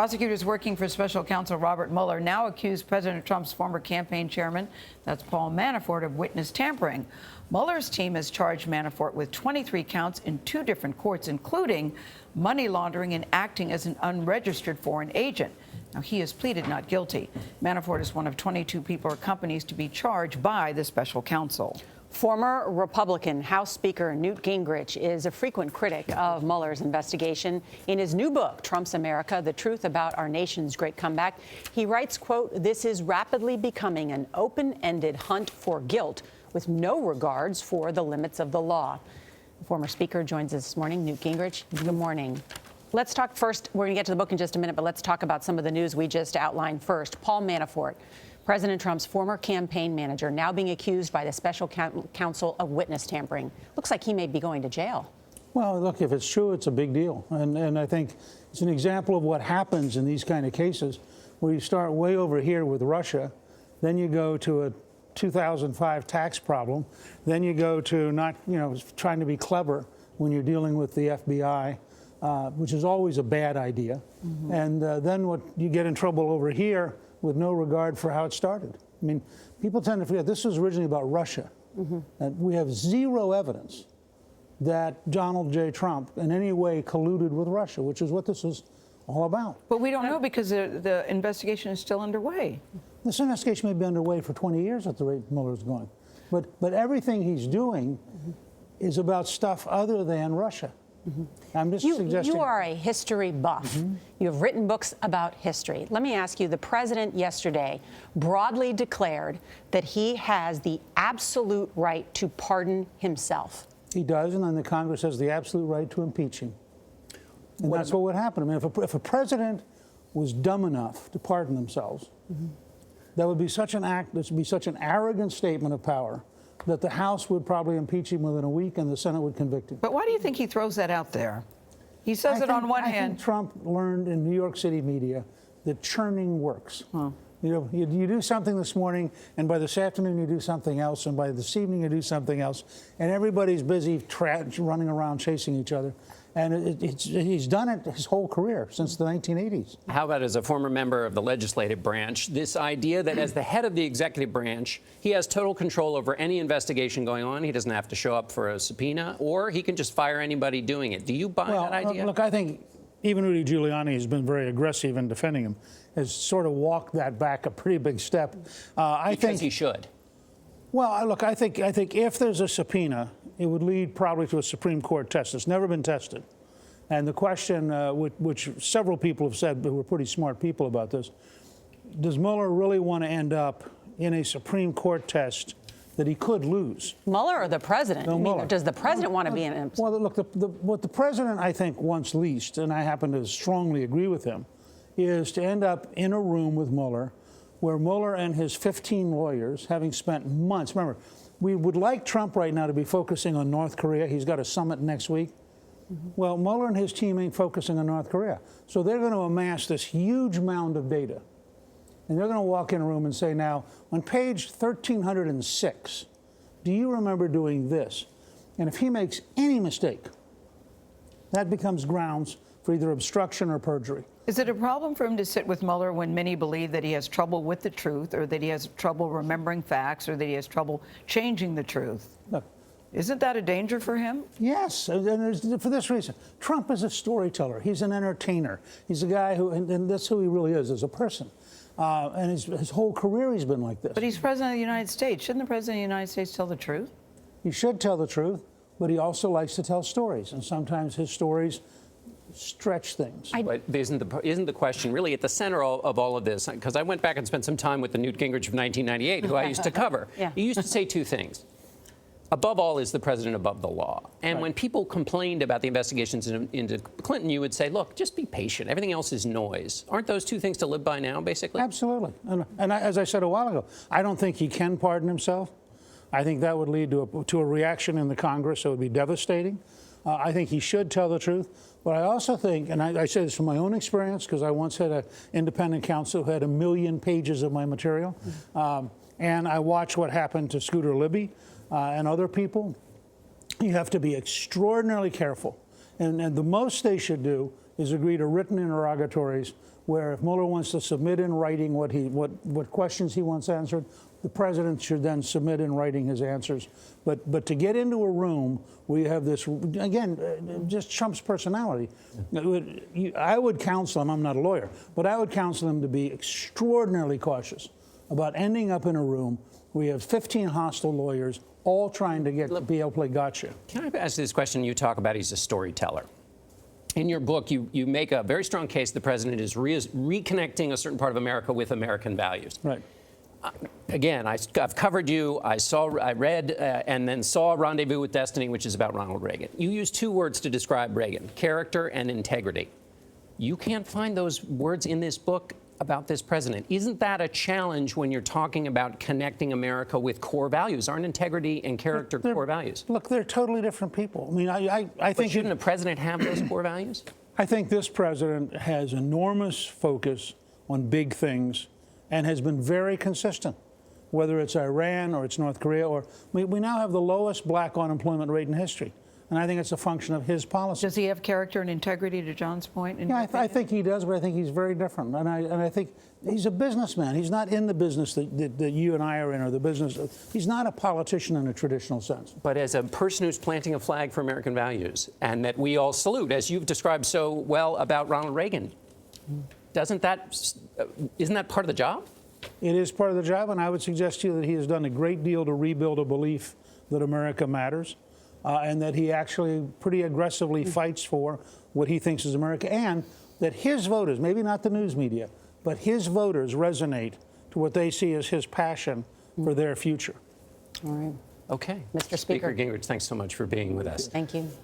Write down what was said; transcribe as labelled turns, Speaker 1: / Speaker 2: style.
Speaker 1: Prosecutors working for special counsel Robert Mueller now accuse President Trump's former campaign chairman, that's Paul Manafort, of witness tampering. Mueller's team has charged Manafort with 23 counts in 2 different courts, including money laundering and acting as an unregistered foreign agent. Now, he has pleaded not guilty. Manafort is one of 22 people or companies to be charged by the special counsel.
Speaker 2: Former Republican House Speaker Newt Gingrich is a frequent critic of Mueller's investigation. In his new book, Trump's America, The Truth About Our Nation's Great Comeback, he writes, quote, "This is rapidly becoming an open-ended hunt for guilt with no regards for the limits of the law." The former speaker joins us this morning, Newt Gingrich. Good morning. Let's talk first. We're going to get to the book in just a minute, but let's talk about some of the news we just outlined first. Paul Manafort, President Trump's former campaign manager, now being accused by the special counsel of witness tampering. Looks like he may be going to jail.
Speaker 3: Well, look, if it's true, it's a big deal. And I think it's an example of what happens in these kind of cases, where you start way over here with Russia, then you go to a 2005 tax problem, then you go to not, trying to be clever when you're dealing with the FBI, which is always a bad idea. Mm-hmm. And then what you get in trouble over here with no regard for how it started. I mean, people tend to forget this was originally about Russia. Mm-hmm. And we have zero evidence that Donald J. Trump in any way colluded with Russia, which is what this is all about.
Speaker 1: But we don't know because the investigation is still underway.
Speaker 3: This investigation may be underway for 20 years at the rate Mueller's going. But everything he's doing is about stuff other than Russia. Mm-hmm. I'm just suggesting.
Speaker 2: You are a history buff. Mm-hmm. You have written books about history. Let me ask you, the president yesterday broadly declared that he has the absolute right to pardon himself.
Speaker 3: He does, and then the Congress has the absolute right to impeach him. And that's what would happen. I mean, if a president was dumb enough to pardon themselves, mm-hmm. that would be such an act, this would be such an arrogant statement of power that the House would probably impeach him within a week and the Senate would convict him.
Speaker 1: But why do you think he throws that out there? He says on one hand.
Speaker 3: I think Trump learned in New York City media that churning works. Huh. You do something this morning, and by this afternoon you do something else, and by this evening you do something else, and everybody's busy running around chasing each other. And he's done it his whole career, since the 1980s.
Speaker 4: How about as a former member of the legislative branch, this idea that as the head of the executive branch, he has total control over any investigation going on. He doesn't have to show up for a subpoena, or he can just fire anybody doing it. Do you buy that idea?
Speaker 3: Look, I think even Rudy Giuliani has been very aggressive in defending him, has sort of walked that back a pretty big step. I think
Speaker 4: he should.
Speaker 3: Well, look, I think if there's a subpoena, it would lead probably to a Supreme Court test. It's never been tested. And the question, which several people have said, who were pretty smart people about this, does Mueller really want to end up in a Supreme Court test that he could lose?
Speaker 2: Mueller or the president?
Speaker 3: No, Mueller.
Speaker 2: Does the president want to be in it?
Speaker 3: Well, look, what the president, I think, wants least, and I happen to strongly agree with him, is to end up in a room with Mueller where Mueller and his 15 lawyers, having spent months, remember, we would like Trump right now to be focusing on North Korea. He's got a summit next week. Mm-hmm. Well, Mueller and his team ain't focusing on North Korea. So they're going to amass this huge mound of data. And they're going to walk in a room and say, now, on page 1306, do you remember doing this? And if he makes any mistake, that becomes grounds for either obstruction or perjury.
Speaker 1: Is it a problem for him to sit with Mueller when many believe that he has trouble with the truth, or that he has trouble remembering facts, or that he has trouble changing the truth?
Speaker 3: Look,
Speaker 1: isn't that a danger for him?
Speaker 3: Yes, and for this reason. Trump is a storyteller. He's an entertainer. He's a guy who, and that's who he really is as a person. And his whole career he's been like this.
Speaker 1: But he's president of the United States. Shouldn't the president of the United States tell the truth?
Speaker 3: He should tell the truth, but he also likes to tell stories, and sometimes his stories stretch things.
Speaker 4: But isn't the question really at the center of all of this? Because I went back and spent some time with the Newt Gingrich of 1998, who I used to cover. Yeah. He used to say 2 things. Above all, is the president above the law? And right. When people complained about the investigations into Clinton, you would say, look, just be patient. Everything else is noise. Aren't those 2 things to live by now, basically?
Speaker 3: Absolutely. And as I said a while ago, I don't think he can pardon himself. I think that would lead to a reaction in the Congress that would be devastating. I think he should tell the truth. But I also think, and I say this from my own experience, because I once had an independent counsel who had 1 million pages of my material, and I watched what happened to Scooter Libby and other people. You have to be extraordinarily careful. And the most they should do is agree to written interrogatories where if Mueller wants to submit in writing what questions he wants answered, the president should then submit in writing his answers. But to get into a room where you have this, again, just Trump's personality, I would counsel him, I'm not a lawyer, but I would counsel him to be extraordinarily cautious about ending up in a room where you have 15 hostile lawyers all trying to be able to play gotcha.
Speaker 4: Can I ask this question? You talk about he's a storyteller. In your book, you make a very strong case the president is reconnecting a certain part of America with American values.
Speaker 3: Right.
Speaker 4: Again, I've covered you. I read, and then saw Rendezvous with Destiny, which is about Ronald Reagan. You use two words to describe Reagan: character and integrity. You can't find those words in this book about this president. Isn't that a challenge when you're talking about connecting America with core values? Aren't integrity and character core values?
Speaker 3: Look, they're totally different people. I mean, I think
Speaker 4: shouldn't a president have those core values?
Speaker 3: I think this president has enormous focus on big things and has been very consistent, whether it's Iran or it's North Korea, or we now have the lowest black unemployment rate in history. And I think it's a function of his policy.
Speaker 1: Does he have character and integrity, to John's point?
Speaker 3: Yeah, I think he does, but I think he's very different. And I think he's a businessman. He's not in the business that you and I are in, or the business. He's not a politician in a traditional sense.
Speaker 4: But as a person who's planting a flag for American values, and that we all salute, as you've described so well about Ronald Reagan, isn't that part of the job?
Speaker 3: It is part of the job, and I would suggest to you that he has done a great deal to rebuild a belief that America matters. And that he actually pretty aggressively fights for what he thinks is America, and that his voters, maybe not the news media, but his voters resonate to what they see as his passion for their future.
Speaker 2: All right.
Speaker 4: Okay.
Speaker 2: Mr. Speaker
Speaker 4: Gingrich, thanks so much for being with us.
Speaker 2: Thank you.